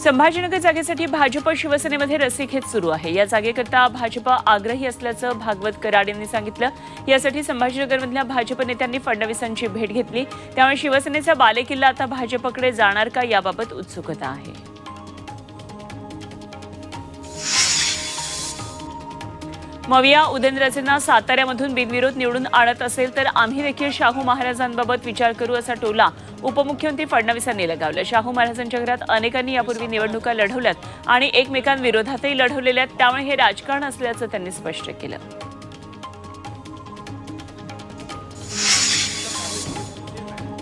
संभाजीनगर जागेसाठी भाजप शिवसेनेमध्ये रस्सीखेच सुरू आहे। या जागेकरता भाजप आग्रही असल्याचं भागवत कराड यांनी सांगितलं। यासाठी संभाजीनगरमधल्या भाजप नेत्यांनी फडणवीसांची भेट घेतली। त्यामुळे शिवसेनेचा बालेकिल्ला आता भाजपकडे जाणार का याबाबत उत्सुकता आहे। मविया उदयनराजेंना साताऱ्यामधून बिनविरोध निवडून आणत असेल तर आम्ही देखील शाहू महाराजांबाबत विचार करू असा टोला उपमुख्यमंत्री फडणवीसांनी लगावला। शाहू महाराजांच्या घरात अनेकांनी यापूर्वी निवडणुका लढवल्यात आणि एकमेकांविरोधातही लढवलेल्या, त्यामुळे हे राजकारण असल्याचं त्यांनी स्पष्ट केलं।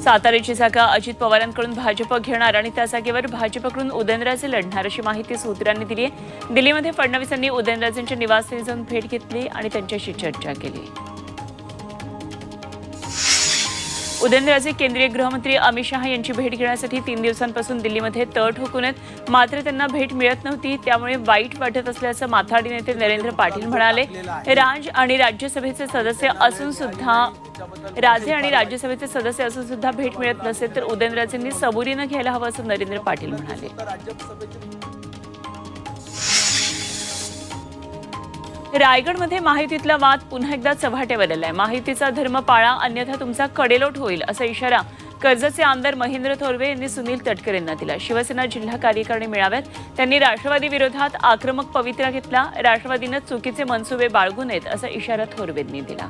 साताऱ्याची जागा अजित पवारांकडून भाजप घेणार आणि त्या जागेवर भाजपकडून उदयनराजे लढणार अशी माहिती सूत्रांनी दिली आहे। दिल्लीमध्ये फडणवीसांनी उदयनराजेंच्या निवासस्थानी जाऊन भेट घेतली आणि त्यांच्याशी चर्चा केली। उदयनराजे केंद्रीय गृहमंत्री अमित शहा यांची भेट घेण्यासाठी 3 दिवसांपासून दिल्लीमध्ये तळ ठोकून आहेत, मात्र त्यांना भेट मिळत नव्हती, त्यामुळे वाईट वाटत असल्याचं माथाडी नेते नरेंद्र पाटील म्हणाले। राजे आणि राज्यसभेचे सदस्य असून सुद्धा भेट मिळत नसेल तर उदयनराजेंनी सबुरीनं घ्यायला हवं असं नरेंद्र पाटील म्हणाले। रायगडमध्ये महायुतीतला वाद पुन्हा एकदा चव्हाट्यावर आलाय। महायुतीचा धर्म पाळा अन्यथा तुमचा कडेलोट होईल असा इशारा कर्जतचे आमदार महेंद्र थोरवे यांनी सुनील तटकरे यांना दिला। शिवसेना जिल्हा कार्यकारिणी मेळाव्यात त्यांनी राष्ट्रवादी विरोधात आक्रमक पवित्रा घेतला। राष्ट्रवादीनं चुकीचे मनसुबे बाळगू नयेत असा इशारा थोरवेंनी दिला।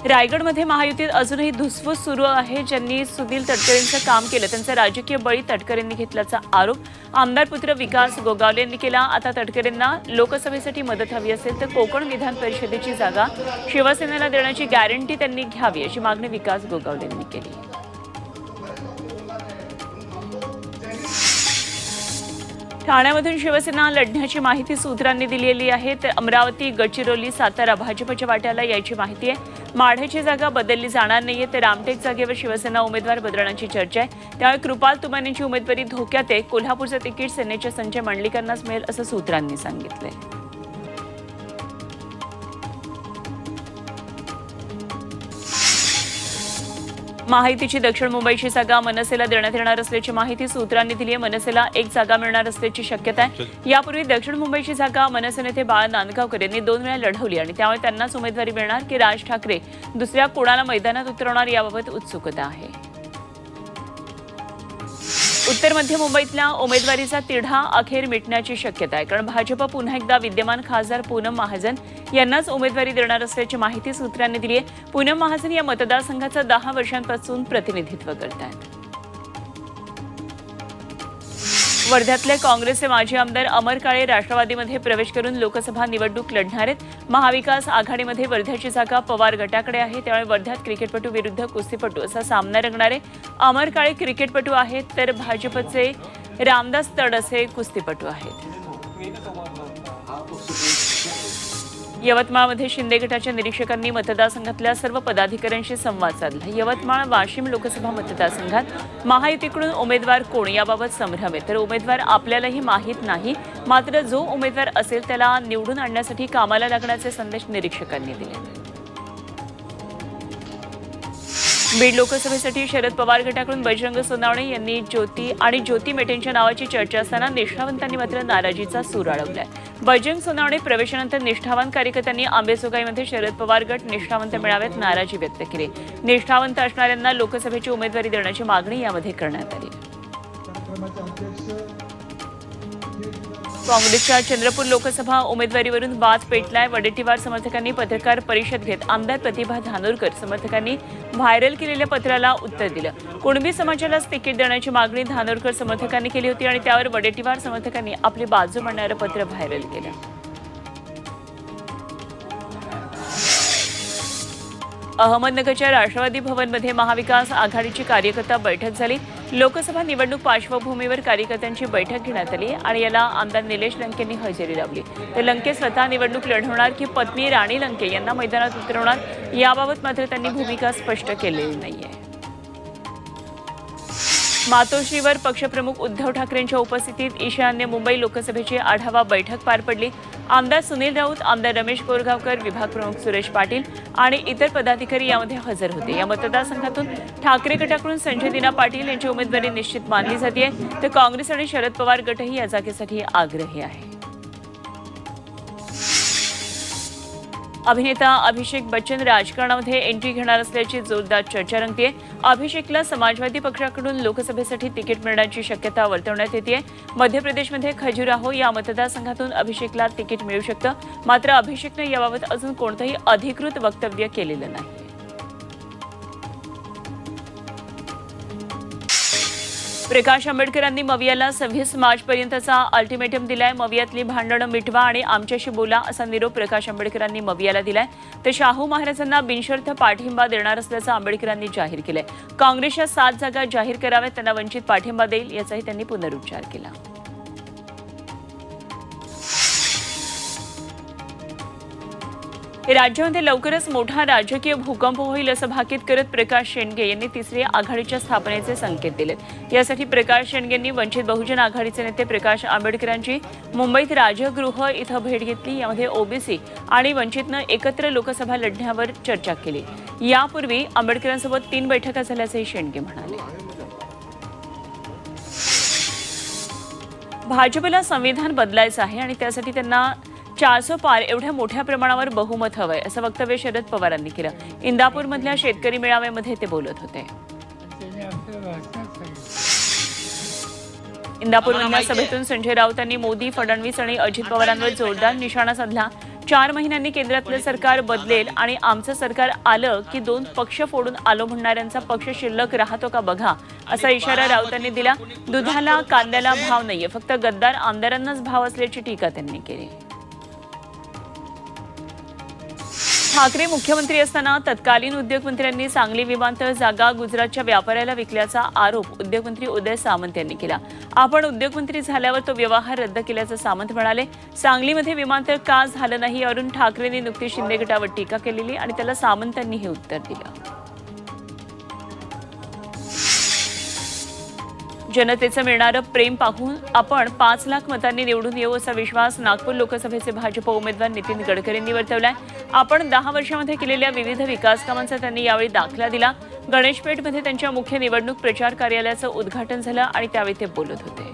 रायगडमध्ये महायुतीत अजूनही धुसफूस सुरू आहे। ज्यांनी सुनील तटकरेंचं काम केलं त्यांचा राजकीय बळी तटकरेंनी घेतल्याचा आरोप आमदार पुत्र विकास गोगावले यांनी केला। आता तटकरेंना लोकसभेसाठी मदत हवी असेल तर कोकण विधान परिषदेची जागा शिवसेनेला देण्याची गॅरंटी त्यांनी घ्यावी अशी मागणी विकास गोगावले यांनी केली। ठाण्यामधून शिवसेना लढण्याची माहिती सूत्रांनी दिलेली आहे। तर अमरावती, गडचिरोली, सातारा भाजपच्या वाट्याला यायची माहिती आहे। माढ्याची जागा बदलली जाणार नाहीये तर रामटेक जागेवर शिवसेना उमेदवार बदलण्याची चर्चा आहे। त्यामुळे कृपाल तुमानेंची उमेदवारी धोक्यात आहे। कोल्हापूरचं तिकीट सेनेच्या संजय मंडलिकांनाच मिळेल असं सूत्रांनी सांगितलंय। महायुतीची दक्षिण मुंबईची जागा मनसेला देण्यात येणार असल्याची माहिती सूत्रांनी दिली आहे। मनसेला 1 जागा मिळणार असल्याची शक्यता आहे। यापूर्वी दक्षिण मुंबईची जागा मनसे नेते बाळा नांदगावकर यांनी 2 वेळा लढवली आणि त्यामुळे त्यांनाच उमेदवारी मिळणार की राज ठाकरे दुसऱ्या कोणाला मैदानात उतरवणार याबाबत उत्सुकता आहे। उत्तर मध्य मुंबईतल्या उमेदवारीचा तिढा अखेर मिटण्याची शक्यता आहे, कारण भाजप पुन्हा एकदा विद्यमान खासदार पूनम महाजन यांनाच उमेदवारी देणार असल्याची माहिती सूत्रांनी दिली आहे। पूनम महाजन या मतदारसंघाचं 10 वर्षांपासून प्रतिनिधित्व करतात। वर्ध्यातले काँग्रेसचे माजी आमदार अमर काळे राष्ट्रवादीमध्ये प्रवेश करून लोकसभा निवडणूक लढणार आहेत। महाविकास आघाडीमध्ये वर्ध्याची जागा पवार गटाकडे आहे, त्यामुळे वर्ध्यात क्रिकेटपटू विरुद्ध कुस्तीपटू असा सामना रंगणार आहे। अमर काळे क्रिकेटपटू आहेत तर भाजपचे रामदास तडसे कुस्तीपटू आहेत। यवतमाळमध्ये शिंदे गटाच्या निरीक्षकांनी मतदारसंघातल्या सर्व पदाधिकाऱ्यांशी संवाद साधला। यवतमाळ वाशिम लोकसभा मतदारसंघात महायुतीकडून उमेदवार कोण याबाबत संभ्रम आहे, तर उमेदवार आपल्यालाही माहीत नाही, मात्र जो उमेदवार असेल त्याला निवडून आणण्यासाठी कामाला लागण्याचे संदेश निरीक्षकांनी दिले। बीड लोकसभेसाठी शरद पवार गटाकडून बजरंग सोनावणे यांनी ज्योती मेटेंच्या नावाची चर्चा असताना निष्ठावंतांनी मात्र नाराजीचा सूर आळवलाय। बजरंग सोनावणे प्रवेशानंतर निष्ठावंत कार्यकर्त्यांनी आंबेजोगाईमध्ये शरद पवार गट निष्ठावंत मेळाव्यात नाराजी व्यक्त केली। निष्ठावंत असणाऱ्यांना लोकसभेची उमेदवारी देण्याची मागणी यामध्ये करण्यात आली। काँग्रेसच्या चंद्रपूर लोकसभा उमेदवारीवरून वाद पेटलाय। वडेट्टीवार समर्थकांनी पत्रकार परिषद घेत आमदार प्रतिभा धानोरकर समर्थकांनी व्हायरल केलेल्या पत्राला उत्तर दिलं। कुणबी समाजालाच तिकीट देण्याची मागणी धानोरकर समर्थकांनी केली होती आणि त्यावर वडेट्टीवार समर्थकांनी आपली बाजू मांडणारं पत्र व्हायरल केलं। अहमदनगरच्या राष्ट्रवादी भवनमध्ये महाविकास आघाडीची कार्यकर्ता बैठक झाली। लोकसभा निवडणूक पार्श्वभूमीवर कार्यकर्त्यांची बैठक घेण्यात आली आणि याला आमदार निलेश लंकेंनी हजेरी लावली। तर लंके स्वतः निवडणूक लढवणार की पत्नी राणी लंके यांना मैदानात उतरवणार याबाबत मात्र त्यांनी भूमिका स्पष्ट केलेली नाहीये। मातोश्रीवर पक्षप्रमुख उद्धव ठाकरेंच्या उपस्थितीत ईशान्य मुंबई लोकसभेची आढावा बैठक पार पडली। आमदार सुनील राऊत, आमदार रमेश कोरगावकर, विभाग प्रमुख सुरेश पाटील आणि इतर पदाधिकारी यामध्ये हजर होते। या मतदारसंघातून ठाकरे गटाकडून संजय दिना पाटील यांची उमेदवारी निश्चित मानली जाते, तर काँग्रेस आणि शरद पवार गटही या जागेसाठी आग्रही आहे। अभिनेता अभिषेक बच्चन राजकारणामध्ये एंट्री घेणार असल्याची जोरदार चर्चा रंगतेय। अभिषेकला समाजवादी पक्षाकडून लोकसभेसाठी तिकीट मिळण्याची शक्यता वर्तवण्यात येते। मध्य प्रदेशमध्ये खजुराहो या मतदारसंघातून अभिषेकला तिकीट मिळू शकतं, मात्र अभिषेकने याबाबत अजून कोणतंही अधिकृत वक्तव्य केलेलं नाही। प्रकाश आंबेडकरांनी मवियाला 26 मार्चपर्यंतचा अल्टिमेटम दिलाय। मवियातली भांडणं मिटवा आणि आमच्याशी बोला असा निरोप प्रकाश आंबेडकरांनी मवियाला दिलाय। तर शाहू महाराजांना बिनशर्त पाठिंबा देणार असल्याचं आंबेडकरांनी जाहीर केलंय। काँग्रेसच्या 7 जागा जाहीर कराव्यात, त्यांना वंचित पाठिंबा देईल याचाही त्यांनी पुनरुच्चार केला। राज्यामध्ये लवकरच मोठा राजकीय भूकंप होईल असं भाकीत करत प्रकाश शेंडगे यांनी तिसरी आघाडीच्या स्थापनेचे संकेत दिलेत। यासाठी प्रकाश शेंडगेंनी वंचित बहुजन आघाडीचे नेते प्रकाश आंबेडकरांची मुंबईत राजगृह इथं भेट घेतली। यामध्ये ओबीसी आणि वंचितनं एकत्र लोकसभा लढण्यावर चर्चा केली। यापूर्वी आंबेडकरांसोबत 3 बैठका झाल्याचंही शेंडगे म्हणाले। भाजपला संविधान बदलायचं आहे आणि त्यासाठी त्यांना 400 पार एवढ्या मोठ्या प्रमाणावर बहुमत हवंय असं वक्तव्य शरद पवारांनी केलं। इंदापूरमधल्या शेतकरी मेळाव्यामध्ये ते बोलत होते। इंदापूरमधल्या सभेतून संजय राऊतांनी मोदी, फडणवीस आणि अजित पवारांवर जोरदार निशाणा साधला। 4 महिन्यांनी केंद्रातलं सरकार बदलेल आणि आमचं सरकार आलं की 2 पक्ष फोडून आलो म्हणणाऱ्यांचा पक्ष शिल्लक राहतो का बघा असा इशारा राऊतांनी दिला। दुधाला कांद्याला भाव नाहीये, फक्त गद्दार आमदारांनाच भाव असल्याची टीका त्यांनी केली। ठाकरे मुख्यमंत्री असताना तत्कालीन उद्योगमंत्र्यांनी सांगली विमानतळ जागा गुजरातच्या व्यापाऱ्याला विकल्याचा आरोप उद्योगमंत्री उदय सामंत यांनी केला। आपण उद्योगमंत्री झाल्यावर तो व्यवहार रद्द केल्याचं सामंत म्हणाले। सांगलीमध्ये विमानतळ का झालं नाही यावरून ठाकरेंनी नुकतीच शिंदे गटावर टीका केलेली आणि त्याला सामंतांनी हे उत्तर दिलं। जनतेचं मिळणारं प्रेम पाहून आपण 5 लाख मतांनी निवडून येऊ असा विश्वास नागपूर लोकसभेचे भाजप उमेदवार नितीन गडकरींनी वर्तवलाय। आपण 10 वर्षांमध्ये केलेल्या विविध विकास कामांचा त्यांनी यावेळी दाखला दिला। गणेशपेठमध्ये त्यांच्या मुख्य निवडणूक प्रचार कार्यालयाचं उद्घाटन झालं आणि त्यावेळी ते बोलत होते।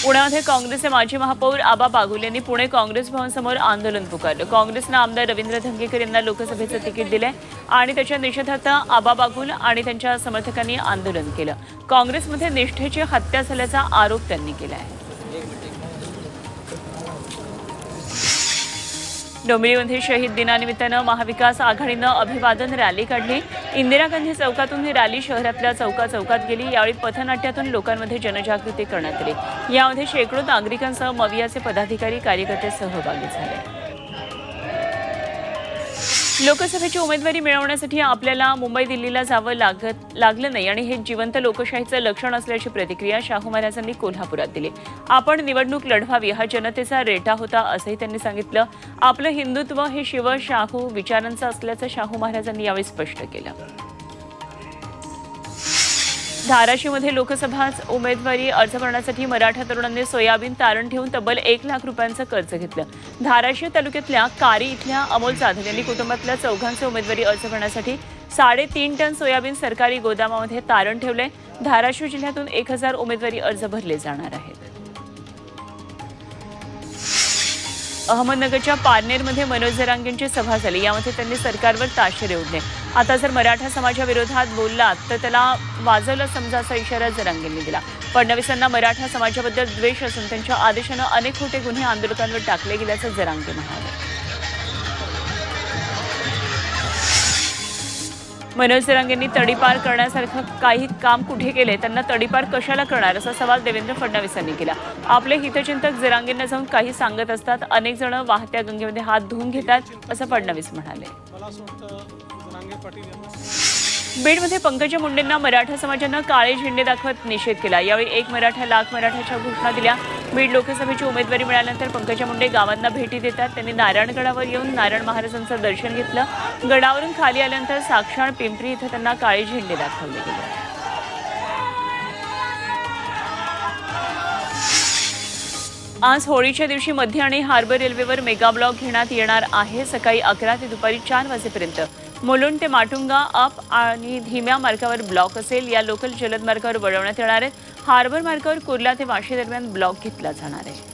पुण्यामध्ये काँग्रेसचे माजी महापौर आबा बागुल यांनी पुणे काँग्रेस भवनसमोर आंदोलन पुकारलं। काँग्रेसनं आमदार रवींद्र धंगेकर यांना लोकसभेचं तिकीट दिलंय आणि त्याच्या निषेधार्थ आबा बागुल आणि त्यांच्या समर्थकांनी आंदोलन केलं। काँग्रेसमध्ये निष्ठेची हत्या झाल्याचा आरोप त्यांनी केलाय। डोंबिवलीमध्ये शहीद दिनानिमित्तानं महाविकास आघाडीनं अभिवादन रॅली काढली। इंदिरा गांधी चौकातून ही रॅली शहरातल्या चौकात गेली। यावेळी पथनाट्यातून लोकांमध्ये जनजागृती करण्यात आली। यामध्ये शेकडो नागरिकांसह मवियाचे पदाधिकारी, कार्यकर्ते सहभागी झाले। लोकसभेची उमेदवारी मिळवण्यासाठी आपल्याला मुंबई दिल्लीला जावं लागलं नाही आणि हे जिवंत लोकशाहीचं लक्षण असल्याची प्रतिक्रिया शाहू महाराजांनी कोल्हापुरात दिली। आपण निवडणूक लढवावी हा जनतेचा रेटा होता असंही त्यांनी सांगितलं। आपलं हिंदुत्व हे शिव शाहू विचारांचं असल्याचं शाहू महाराजांनी यावेळी स्पष्ट केलं। धाराशिवमध्ये लोकसभा उमेदवारी अर्ज भरण्यासाठी मराठा तरुणांनी सोयाबीन तारण ठेवून तब्बल 1 लाख रुपयांचं कर्ज घेतलं। धाराशिव तालुक्यातल्या कारी इथल्या अमोल जाधव यांनी कुटुंबातल्या 4 उमेदवारी अर्ज भरण्यासाठी 3.5 टन सोयाबीन सरकारी गोदामामध्ये तारण ठेवले। धाराशिव जिल्ह्यातून 1000 उमेदवारी अर्ज भरले जाणार आहेत। अहमदनगरच्या पारनेरमध्ये मनोज जरांगेंची सभा झाली। यामध्ये त्यांनी सरकारवर ताशेरे ओढले। आता जर मराठा समाजाविरोधात बोललात तर त्याला वाजवलं समजा असा इशारा जरांगेंनी दिला। फडणवीसांना मराठा समाजाबद्दल द्वेष असून त्यांच्या आदेशानं अनेक खोटे गुन्हे आंदोलकांवर टाकले गेल्याचं जरांगे म्हणाले। मनोज जरांगेंनी तडीपार करण्यासारखं काही काम कुठे केले, त्यांना तडीपार कशाला करणार असा सवाल देवेंद्र फडणवीसांनी केला। आपले हितचिंतक जरांगेंना जाऊन काही सांगत असतात, अनेक जण वाहत्या गंगेमध्ये हात धुवून घेतात असं फडणवीस म्हणाले। बीडमध्ये पंकजा मुंडेंना मराठा समाजानं काळे झेंडे दाखवत निषेध केला। यावेळी 1 मराठा लाख मराठाच्या घोषणा दिल्या। बीड लोकसभेची उमेदवारी मिळाल्यानंतर पंकजा मुंडे गावांना भेटी देतात। त्यांनी नारायणगडावर येऊन नारायण महाराजांचं दर्शन घेतलं। गडावरून खाली आल्यानंतर साक्षात पिंपरी इथं त्यांना काळे झेंडे दाखवले गेले। आज होळीच्या दिवशी मध्य आणि हार्बर रेल्वेवर मेगा ब्लॉक घेण्यात येणार आहे. सकाळी 11 ते दुपारी 4 वाजेपर्यंत मुलुंड ते माटुंगा अप आणि धीम्या मार्गावर ब्लॉक असेल. या लोकल जलद मार्गावर वळवण्यात येणार आहेत. हार्बर मार्गावर कुर्ला ते वाशी दरम्यान ब्लॉक घेतला जाणार आहे.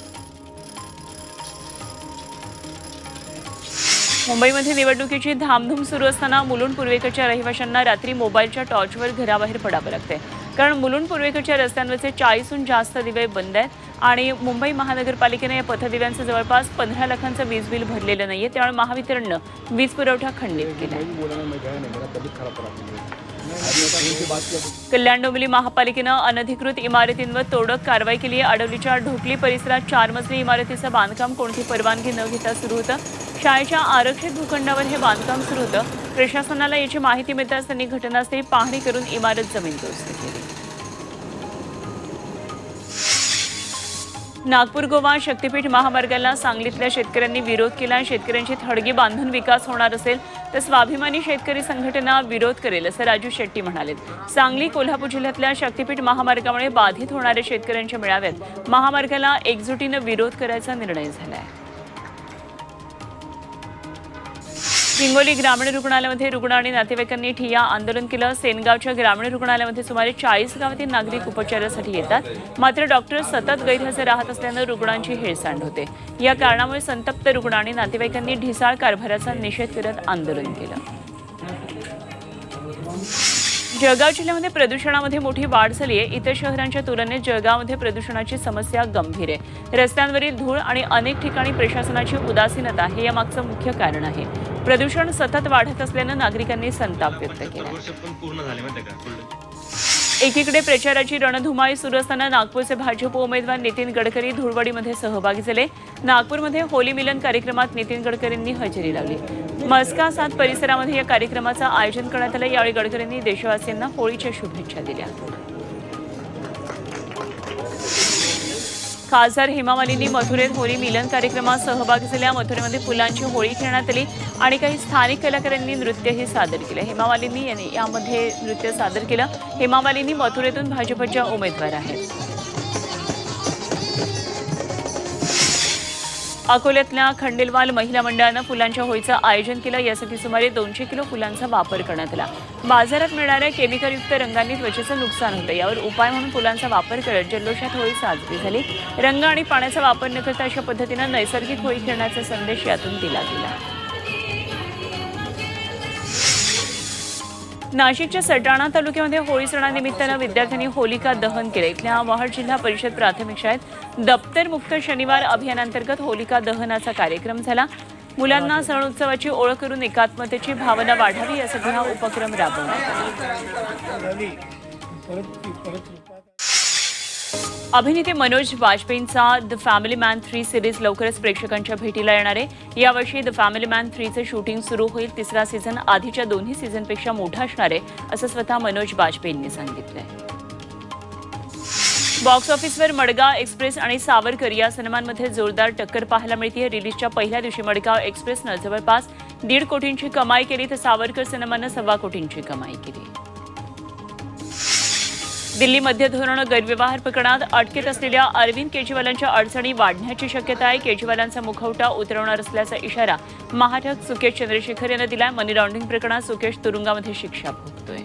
मुंबईमध्ये निवडणुकीची धामधूम सुरू असताना मुलुंड पूर्वेकडच्या रहिवाशांना रात्री मोबाईलच्या टॉर्चवर घराबाहेर पडावं लागतंय. कारण मुलुंड पूर्वेकडच्या रस्त्यांवरचे 40हून जास्त दिवे बंद आहेत आणि मुंबई महानगरपालिकेने या पथदिव्यांचं जवळपास 15 लाखांचं वीज बिल भरलेलं नाहीये. त्यामुळे महावितरणनं वीज पुरवठा खंडित केला. कल्याण डोंबिवली महापालिकेनं अनधिकृत इमारतींवर तोडक कारवाई केली आहे. आडवलीच्या ढोकली परिसरात 4 मजली इमारतीचं बांधकाम कोणती परवानगी न घेता सुरू होतं. शाळेच्या आरक्षित भूखंडावर हे बांधकाम सुरू होतं. प्रशासनाला याची माहिती मिळताच त्यांनी घटनास्थळी पाहणी करून इमारत जमीनदोस्त केली. नागपूर गोवा शक्तीपीठ महामार्गाला सांगलीतल्या शेतकऱ्यांनी विरोध केला. शेतकऱ्यांची थडगी बांधून विकास होणार असेल तर स्वाभिमानी शेतकरी संघटना विरोध करेल असं राजू शेट्टी म्हणाले. सांगली कोल्हापूर जिल्ह्यातल्या शक्तीपीठ महामार्गामुळे बाधित होणाऱ्या शेतकऱ्यांच्या मेळाव्यात महामार्गाला एकजुटीनं विरोध करायचा निर्णय झाला आहे. हिंगोली ग्रामीण रुग्णालयामध्ये रुग्ण आणि नातेवाईकांनी ठिय्या आंदोलन केलं. सेनगावच्या ग्रामीण रुग्णालयामध्ये सुमारे 40 गावातील नागरिक उपचारासाठी येतात. मात्र डॉक्टर सतत गैरहजर राहत असल्यानं रुग्णांची हेळसांड होते. या कारणामुळे संतप्त रुग्ण आणि नातेवाईकांनी ढिसाळ कारभाराचा निषेध करत आंदोलन केलं. जळगाव जिल्ह्यामध्ये प्रदूषणामध्ये मोठी वाढ झाली आहे. इतर शहरांच्या तुलनेत जळगावमध्ये प्रदूषणाची समस्या गंभीर आहे. रस्त्यांवरील धूळ आणि अनेक ठिकाणी प्रशासनाची उदासीनता हे यामागचं मुख्य कारण आहे. प्रदूषण सतत वाढत असल्यानं नागरिकांनी संताप व्यक्त केला. एकीकडे प्रचाराची रणधुमाळी सुरू असताना नागपूरचे भाजप उमेदवार नितीन गडकरी धुळवडीमध्ये सहभागी झाले. नागपूरमध्ये होली मिलन कार्यक्रमात नितीन गडकरींनी हजेरी लावली. मस्का 7 परिसरामध्ये या कार्यक्रमाचं आयोजन करण्यात आलं. यावेळी गडकरींनी देशवासियांना होळीच्या शुभेच्छा दिल्या. खासदार हेमा मालिनी मथुरेत होळी मिलन कार्यक्रमात सहभागी झाल्या. मथुरेमध्ये फुलांची होळी खेळण्यात आली आणि काही स्थानिक कलाकारांनी नृत्यही सादर केलं. हेमा मालिनी यांनी यामध्ये नृत्य सादर केलं. हेमा मालिनी मथुरेतून भाजपच्या उमेदवार आहेत. अकोल्यातल्या खंडेलवाल महिला मंडळानं फुलांच्या होळीचं आयोजन केलं. यासाठी सुमारे 200 किलो फुलांचा वापर करण्यात आला. बाजारात मिळणाऱ्या केमिकलयुक्त रंगांनी त्वचेचं नुकसान होतं. यावर उपाय म्हणून फुलांचा वापर करत जल्लोषात होळी साजरी झाली. रंग आणि पाण्याचा वापर न करता अशा पद्धतीनं नैसर्गिक होळी खेळण्याचा संदेश यातून दिला गेला. नाशिकच्या सटाणा तालुक्यामध्ये होळी सणानिमित्तानं विद्यार्थ्यांनी होलिका दहन केलं. इथल्या महाड जिल्हा परिषद प्राथमिक शाळेत दप्तर मुक्त शनिवार अभियानांतर्गत होलिका दहनाचा कार्यक्रम झाला. मुलांना सण उत्सवाची ओळख करून एकात्मतेची भावना वाढावी यासाठी हा उपक्रम राबवण्यात आला. अभिनेते मनोज वाजपेयींचा द फॅमिली मॅन 3 सिरीज लवकरच प्रेक्षकांच्या भेटीला येणार आहे. यावर्षी द फॅमिली मॅन 3चं शूटिंग सुरू होईल. 3रा सीझन आधीच्या 2 सीझनपेक्षा मोठा असणार आहे असं स्वतः मनोज वाजपेयींनी सांगितलंय. बॉक्स ऑफिसवर मडगाव एक्सप्रेस आणि सावरकर या सिनेमांमध्ये जोरदार टक्कर पाहायला मिळते. रिलीजच्या पहिल्या दिवशी मडगाव एक्सप्रेसनं जवळपास 1.5 कोटींची कमाई केली तर सावरकर सिनेमानं 1.25 कोटींची कमाई केली. दिल्ली मध्य धोरण गैरव्यवहार प्रकरणात अटकेत असलेल्या अरविंद केजरीवालांच्या अडचणी वाढण्याची शक्यता आहे. केजरीवालांचा मुखवटा उतरवणार असल्याचा इशारा महाटक सुकेश चंद्रशेखर यांनी दिलाय. मनी लॉन्ड्रिंग प्रकरणात सुकेश तुरुंगामध्ये शिक्षा भोगतोय.